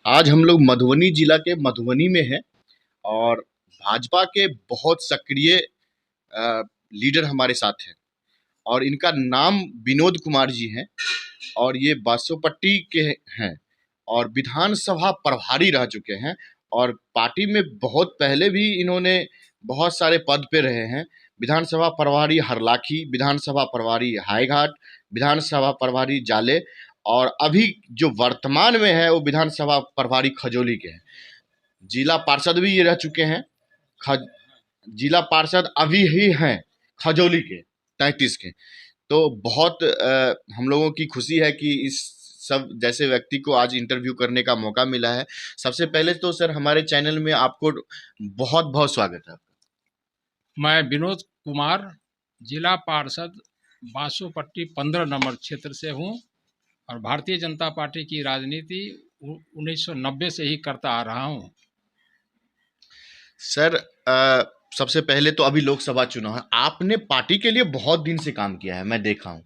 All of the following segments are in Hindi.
आज हम लोग मधुबनी जिला के मधुबनी में हैं और भाजपा के बहुत सक्रिय लीडर हमारे साथ हैं और इनका नाम विनोद कुमार जी हैं और ये बासोपट्टी के हैं और विधानसभा प्रभारी रह चुके हैं और पार्टी में बहुत पहले भी इन्होंने बहुत सारे पद पे रहे हैं। विधानसभा प्रभारी हरलाखी, विधानसभा प्रभारी हाईघाट, विधानसभा प्रभारी जाले और अभी जो वर्तमान में है वो विधानसभा प्रभारी खजौली के हैं। जिला पार्षद भी ये रह चुके हैं। जिला पार्षद अभी ही हैं खजौली के 33 के। तो बहुत हम लोगों की खुशी है कि इस सब जैसे व्यक्ति को आज इंटरव्यू करने का मौका मिला है। सबसे पहले तो सर हमारे चैनल में आपको बहुत बहुत स्वागत है। मैं विनोद कुमार जिला पार्षद बासोपट्टी 15 नंबर क्षेत्र से हूं और भारतीय जनता पार्टी की राजनीति 1990 से ही करता आ रहा हूं। सर सबसे पहले तो अभी लोकसभा चुनाव है, आपने पार्टी के लिए बहुत दिन से काम किया है, मैं देखा हूँ।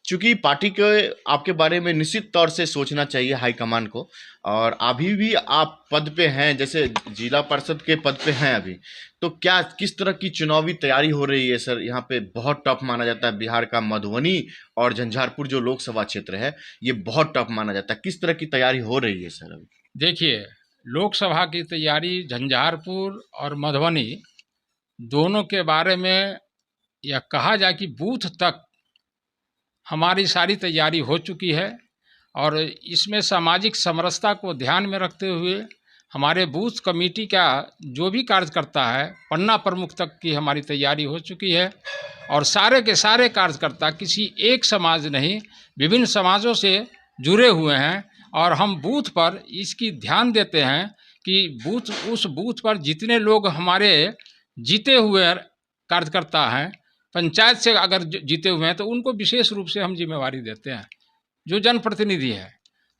चूँकि पार्टी के आपके बारे में निश्चित तौर से सोचना चाहिए हाईकमान को, और अभी भी आप पद पे हैं, जैसे जिला परिषद के पद पे हैं अभी, तो क्या किस तरह की चुनावी तैयारी हो रही है सर? यहाँ पे बहुत टफ माना जाता है बिहार का मधुबनी और झंझारपुर जो लोकसभा क्षेत्र है, ये बहुत टफ माना जाता है। किस तरह की तैयारी हो रही है सर अभी? देखिए, लोकसभा की तैयारी झंझारपुर और मधुबनी दोनों के बारे में यह कहा जाए कि बूथ तक हमारी सारी तैयारी हो चुकी है और इसमें सामाजिक समरसता को ध्यान में रखते हुए हमारे बूथ कमेटी का जो भी कार्यकर्ता है, पन्ना प्रमुख तक की हमारी तैयारी हो चुकी है और सारे के सारे कार्यकर्ता किसी एक समाज नहीं, विभिन्न समाजों से जुड़े हुए हैं और हम बूथ पर इसकी ध्यान देते हैं कि उस बूथ पर जितने लोग हमारे जीते हुए कार्यकर्ता हैं, पंचायत से अगर जीते हुए हैं, तो उनको विशेष रूप से हम जिम्मेवारी देते हैं, जो जनप्रतिनिधि है,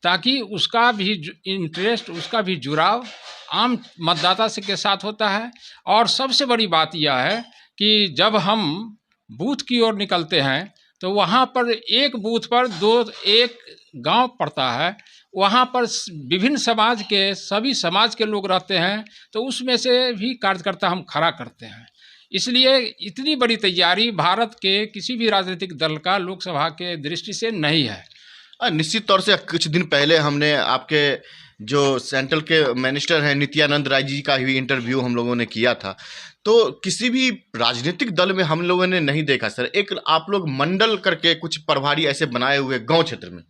ताकि उसका भी इंटरेस्ट, उसका भी जुड़ाव आम मतदाता से के साथ होता है। और सबसे बड़ी बात यह है कि जब हम बूथ की ओर निकलते हैं तो वहाँ पर एक बूथ पर एक गांव पड़ता है, वहाँ पर विभिन्न समाज के सभी समाज के लोग रहते हैं, तो उसमें से भी कार्यकर्ता हम खड़ा करते हैं। इसलिए इतनी बड़ी तैयारी भारत के किसी भी राजनीतिक दल का लोकसभा के दृष्टि से नहीं है। निश्चित तौर से कुछ दिन पहले हमने आपके जो सेंट्रल के मिनिस्टर हैं नित्यानंद राय जी का भी इंटरव्यू हम लोगों ने किया था, तो किसी भी राजनीतिक दल में हम लोगों ने नहीं देखा सर। एक आप लोग मंडल करके कुछ प्रभारी ऐसे बनाए हुए गांव क्षेत्र में,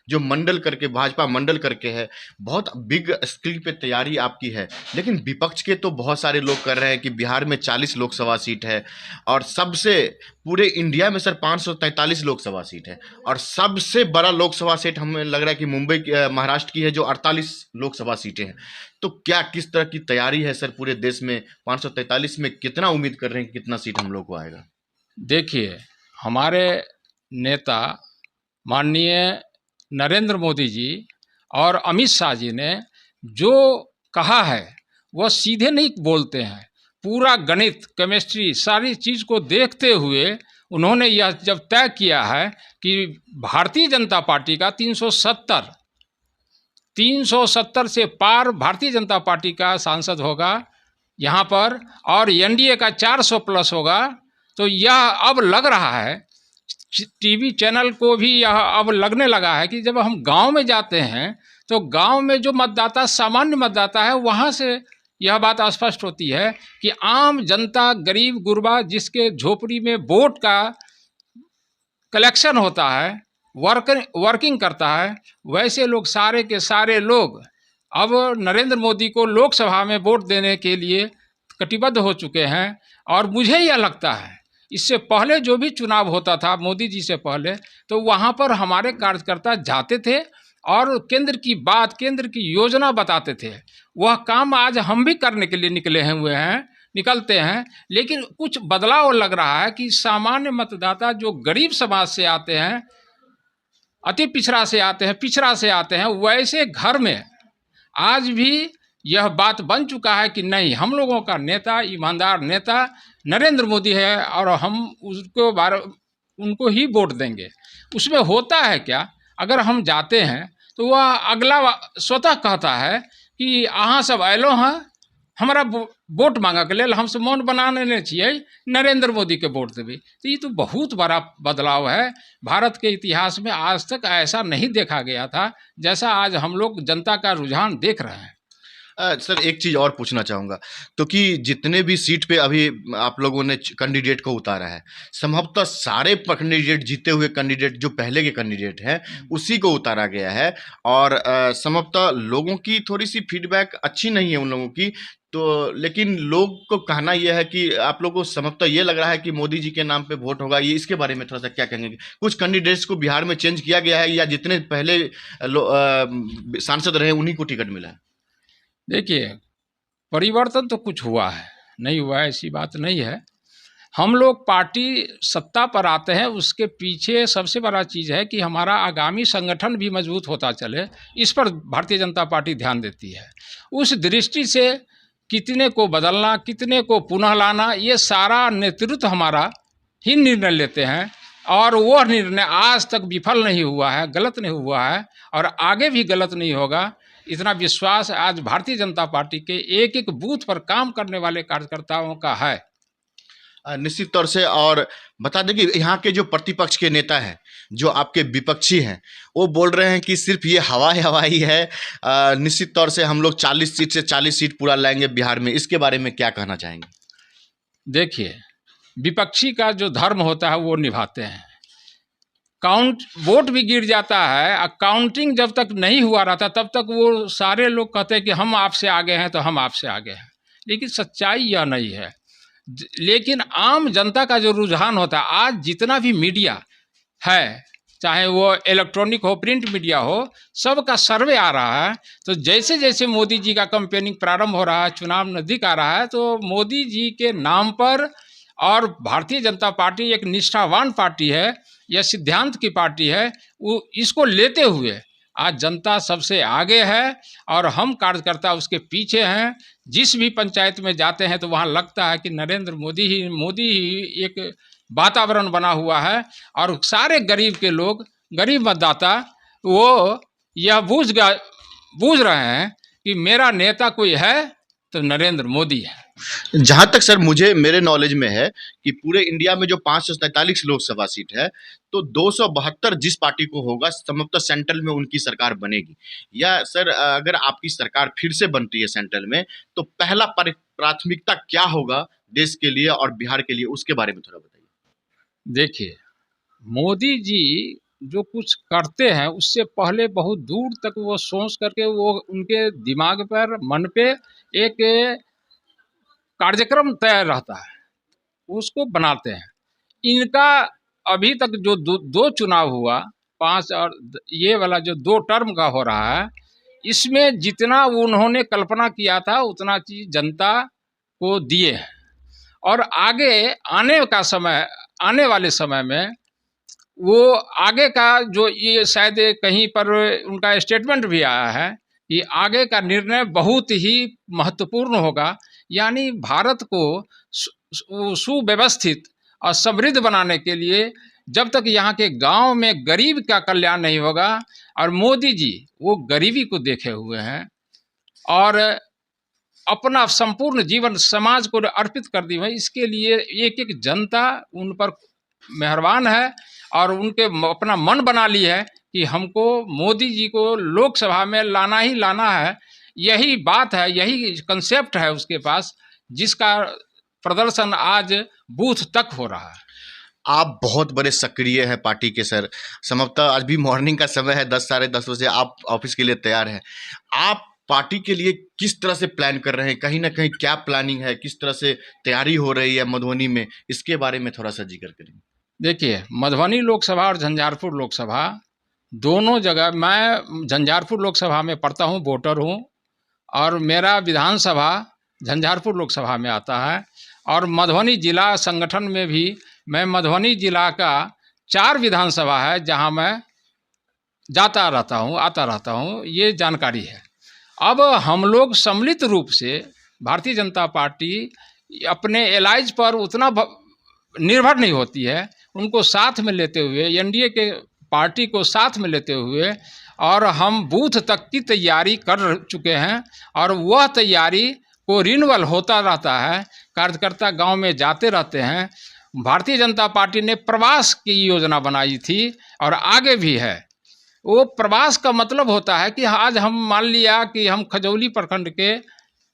जो मंडल करके, भाजपा मंडल करके है, बहुत बिग स्केल पे तैयारी आपकी है। लेकिन विपक्ष के तो बहुत सारे लोग कर रहे हैं कि बिहार में 40 लोकसभा सीट है और सबसे पूरे इंडिया में सर 543 लोकसभा सीट है और सबसे बड़ा लोकसभा सीट हमें लग रहा है कि मुंबई महाराष्ट्र की है, जो 48 लोकसभा सीटें हैं। तो क्या किस तरह की तैयारी है सर पूरे देश में? 543 में कितना उम्मीद कर रहे हैं, कितना सीट हम लोग को आएगा? देखिए, हमारे नेता माननीय नरेंद्र मोदी जी और अमित शाह जी ने जो कहा है वह सीधे नहीं बोलते हैं। पूरा गणित, केमिस्ट्री, सारी चीज़ को देखते हुए उन्होंने यह जब तय किया है कि भारतीय जनता पार्टी का 370 से पार भारतीय जनता पार्टी का सांसद होगा यहाँ पर और एनडीए का 400 प्लस होगा, तो यह अब लग रहा है, टीवी चैनल को भी यह अब लगने लगा है कि जब हम गांव में जाते हैं तो गांव में जो मतदाता, सामान्य मतदाता है, वहां से यह बात स्पष्ट होती है कि आम जनता, गरीब गुरबा, जिसके झोपड़ी में वोट का कलेक्शन होता है, वर्किंग करता है, वैसे लोग, सारे के सारे लोग अब नरेंद्र मोदी को लोकसभा में वोट देने के लिए कटिबद्ध हो चुके हैं। और मुझे यह लगता है इससे पहले जो भी चुनाव होता था मोदी जी से पहले, तो वहाँ पर हमारे कार्यकर्ता जाते थे और केंद्र की बात, केंद्र की योजना बताते थे। वह काम आज हम भी करने के लिए निकलते हैं, लेकिन कुछ बदलाव लग रहा है कि सामान्य मतदाता जो गरीब समाज से आते हैं, अति पिछड़ा से आते हैं, पिछड़ा से आते हैं, वैसे घर में आज भी यह बात बन चुका है कि नहीं, हम लोगों का नेता, ईमानदार नेता नरेंद्र मोदी है और हम उनको ही वोट देंगे। उसमें होता है क्या, अगर हम जाते हैं तो वह अगला स्वतः कहता है कि अहाँ सब अयलो हैं हमारा वोट मांगा के लेल, हमसे मौन बनाने नहीं चाहिए, नरेंद्र मोदी के वोट देवे। तो ये तो बहुत बड़ा बदलाव है। भारत के इतिहास में आज तक ऐसा नहीं देखा गया था जैसा आज हम लोग जनता का रुझान देख रहे हैं। सर एक चीज़ और पूछना चाहूँगा, तो कि जितने भी सीट पे अभी आप लोगों ने कैंडिडेट को उतारा है, संभवतः सारे कैंडिडेट, जीते हुए कैंडिडेट जो पहले के कैंडिडेट हैं उसी को उतारा गया है, और संभवतः लोगों की थोड़ी सी फीडबैक अच्छी नहीं है उन लोगों की, तो लेकिन लोग को कहना यह है कि आप लोगों को संभवतः ये लग रहा है कि मोदी जी के नाम पे वोट होगा, ये इसके बारे में थोड़ा सा क्या कहेंगे? कुछ कैंडिडेट्स को बिहार में चेंज किया गया है या जितने पहले सांसद रहे उन्हीं को टिकट मिला है? देखिए, परिवर्तन तो कुछ हुआ है, नहीं हुआ है ऐसी बात नहीं है। हम लोग पार्टी सत्ता पर आते हैं, उसके पीछे सबसे बड़ा चीज़ है कि हमारा आगामी संगठन भी मजबूत होता चले, इस पर भारतीय जनता पार्टी ध्यान देती है। उस दृष्टि से कितने को बदलना, कितने को पुनः लाना, ये सारा नेतृत्व हमारा ही निर्णय लेते हैं, और वह निर्णय आज तक विफल नहीं हुआ है, गलत नहीं हुआ है और आगे भी गलत नहीं होगा। इतना विश्वास आज भारतीय जनता पार्टी के एक एक बूथ पर काम करने वाले कार्यकर्ताओं का है। निश्चित तौर से। और बता दें कि यहाँ के जो प्रतिपक्ष के नेता हैं, जो आपके विपक्षी हैं, वो बोल रहे हैं कि सिर्फ ये हवा ही है, निश्चित तौर से हम लोग 40 सीट से 40 सीट पूरा लाएंगे बिहार में। इसके बारे में क्या कहना चाहेंगे? देखिए, विपक्षी का जो धर्म होता है वो निभाते हैं। वोट भी गिर जाता है, काउंटिंग जब तक नहीं हुआ रहता तब तक वो सारे लोग कहते हैं कि हम आपसे आगे हैं, तो हम आपसे आगे हैं, लेकिन सच्चाई यह नहीं है। लेकिन आम जनता का जो रुझान होता है, आज जितना भी मीडिया है, चाहे वो इलेक्ट्रॉनिक हो, प्रिंट मीडिया हो, सबका सर्वे आ रहा है। तो जैसे जैसे मोदी जी का कैंपेनिंग प्रारंभ हो रहा है, चुनाव नज़दीक आ रहा है, तो मोदी जी के नाम पर, और भारतीय जनता पार्टी एक निष्ठावान पार्टी है, यह सिद्धांत की पार्टी है, वो इसको लेते हुए आज जनता सबसे आगे है और हम कार्यकर्ता उसके पीछे हैं। जिस भी पंचायत में जाते हैं तो वहाँ लगता है कि नरेंद्र मोदी ही एक वातावरण बना हुआ है, और सारे गरीब के लोग, गरीब मतदाता, वो यह बूझ रहे हैं कि मेरा नेता कोई है तो नरेंद्र मोदी है। जहाँ तक सर मेरे नॉलेज में है कि पूरे इंडिया में जो 543 लोकसभा सीट है, तो 272 जिस पार्टी को होगा, संभवतः सेंट्रल में उनकी सरकार बनेगी। या सर अगर आपकी सरकार फिर से बनती है सेंट्रल में, तो पहला प्राथमिकता क्या होगा देश के लिए और बिहार के लिए, उसके बारे में थोड़ा बताइए। देखिए, मोदी जी जो कुछ करते हैं उससे पहले बहुत दूर तक वो सोच करके, वो उनके दिमाग पर, मन पे एक कार्यक्रम तैयार रहता है, उसको बनाते हैं। इनका अभी तक जो दो चुनाव हुआ, 5 और ये वाला जो 2 टर्म का हो रहा है, इसमें जितना उन्होंने कल्पना किया था उतना चीज़ जनता को दिए हैं, और आगे आने वाले समय में वो आगे का जो, ये शायद कहीं पर उनका स्टेटमेंट भी आया है कि आगे का निर्णय बहुत ही महत्वपूर्ण होगा। यानी भारत को सुव्यवस्थित और समृद्ध बनाने के लिए जब तक यहाँ के गांव में गरीब का कल्याण नहीं होगा, और मोदी जी वो गरीबी को देखे हुए हैं और अपना संपूर्ण जीवन समाज को अर्पित कर दी है, इसके लिए एक एक जनता उन पर मेहरबान है और उनके अपना मन बना ली है कि हमको मोदी जी को लोकसभा में लाना ही लाना है। यही बात है, यही कंसेप्ट है उसके पास, जिसका प्रदर्शन आज बूथ तक हो रहा है। आप बहुत बड़े सक्रिय हैं पार्टी के सर, संभवतः आज भी मॉर्निंग का समय है, 10 साढ़े 10 बजे आप ऑफिस के लिए तैयार हैं। आप पार्टी के लिए किस तरह से प्लान कर रहे हैं? कहीं ना कहीं क्या प्लानिंग है, किस तरह से तैयारी हो रही है मधुबनी में, इसके बारे में थोड़ा सा जिक्र करेंगे। देखिए, मधुबनी लोकसभा और झंझारपुर लोकसभा दोनों जगह, मैं झंझारपुर लोकसभा में पढ़ता हूँ, वोटर हूँ, और मेरा विधानसभा झंझारपुर लोकसभा में आता है, और मधुबनी जिला संगठन में भी मैं, मधुबनी जिला का 4 विधानसभा है जहां मैं जाता रहता हूं, आता रहता हूं, ये जानकारी है। अब हम लोग सम्मिलित रूप से, भारतीय जनता पार्टी अपने एलाइज पर उतना निर्भर नहीं होती है, उनको साथ में लेते हुए, एनडीए के पार्टी को साथ में लेते हुए और हम बूथ तक की तैयारी कर चुके हैं और वह तैयारी को रिन्यूअल होता रहता है। कार्यकर्ता गांव में जाते रहते हैं। भारतीय जनता पार्टी ने प्रवास की योजना बनाई थी और आगे भी है। वो प्रवास का मतलब होता है कि आज हम मान लिया कि हम खजौली प्रखंड के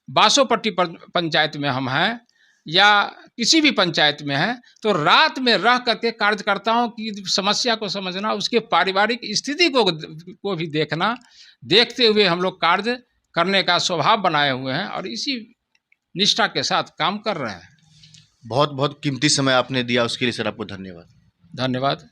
बासोपट्टी पंचायत में हम हैं या किसी भी पंचायत में हैं, तो रात में रह करके कार्यकर्ताओं की समस्या को समझना, उसके पारिवारिक स्थिति को भी देखना, देखते हुए हम लोग कार्य करने का स्वभाव बनाए हुए हैं और इसी निष्ठा के साथ काम कर रहे हैं। बहुत बहुत कीमती समय आपने दिया, उसके लिए सर आपको धन्यवाद। धन्यवाद।